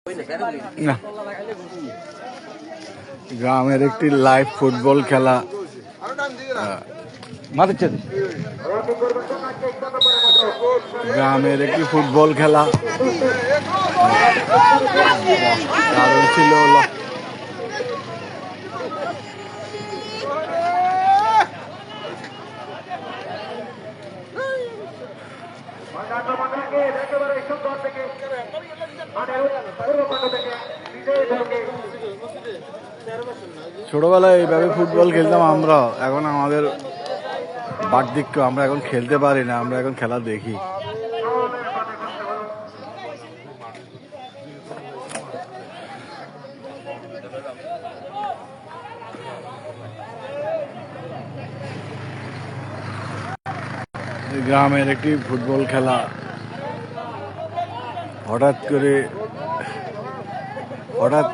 না, গ্রামের একটি লাইভ ফুটবল খেলা গ্রামের একটি ফুটবল খেলা কারণ ছিল ছোটবেলায় এইভাবে ফুটবল খেলতাম আমরা। এখন আমাদের বার্ধক্য, আমরা এখন খেলতে পারি না, আমরা এখন খেলা দেখি। গ্রামের একটি ফুটবল খেলা হঠাৎ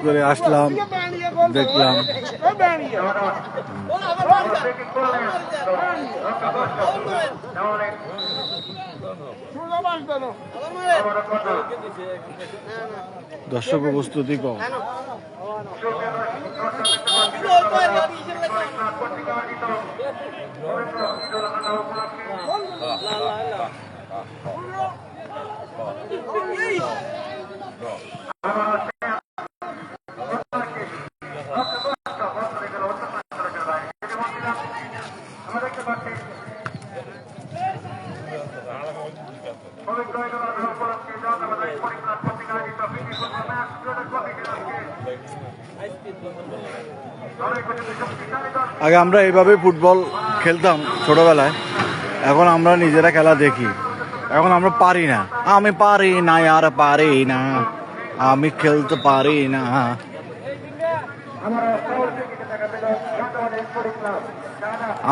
করে আসলাম, দেখলাম। দর্শক উপস্থিতি কম। আগে আমরা এইভাবে ফুটবল খেলতাম ছোটবেলায়, এখন আমরা নিজেরা খেলা দেখি। এখন আমরা পারি না, আমি পারি না, আর পারি না, আমি খেলতে পারি না।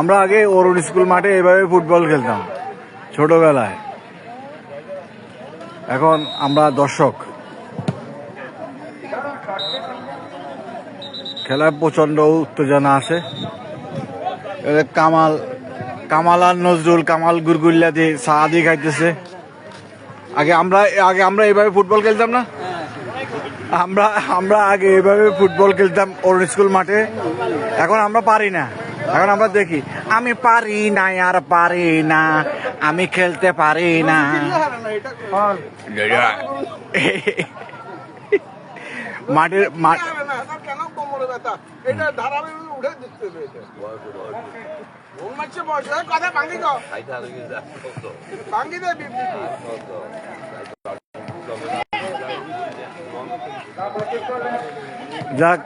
আমরা আগে অরুণ স্কুল মাঠে এইভাবে ফুটবল খেলতাম ছোটবেলায়। এখন আমরা দর্শক। খেলায় প্রচন্ড উত্তেজনা আছে। কামাল আর নজরুল, কামাল গুরগুল্লা দিয়ে সাদি খাইতেছে। আগে আমরা এইভাবে ফুটবল খেলতাম না, আমরা আগে এইভাবে ফুটবল খেলতাম অরুণ স্কুল মাঠে। এখন আমরা পারি না, এখন আমরা দেখি, আমি পারি না, আর পারি না, আমি খেলতে পারি না। মাঠের যাক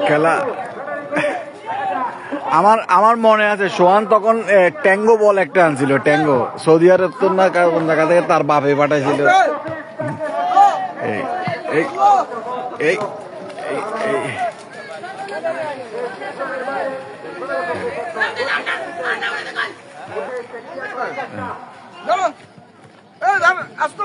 খেলা। আমার মনে আছে সোহান তখন ট্যাঙ্গো বল একটা আনছিল, ট্যাঙ্গো সৌদি আরব তো না কোন জায়গা থেকে তার বাপে পাঠাইছিল। এই আসতো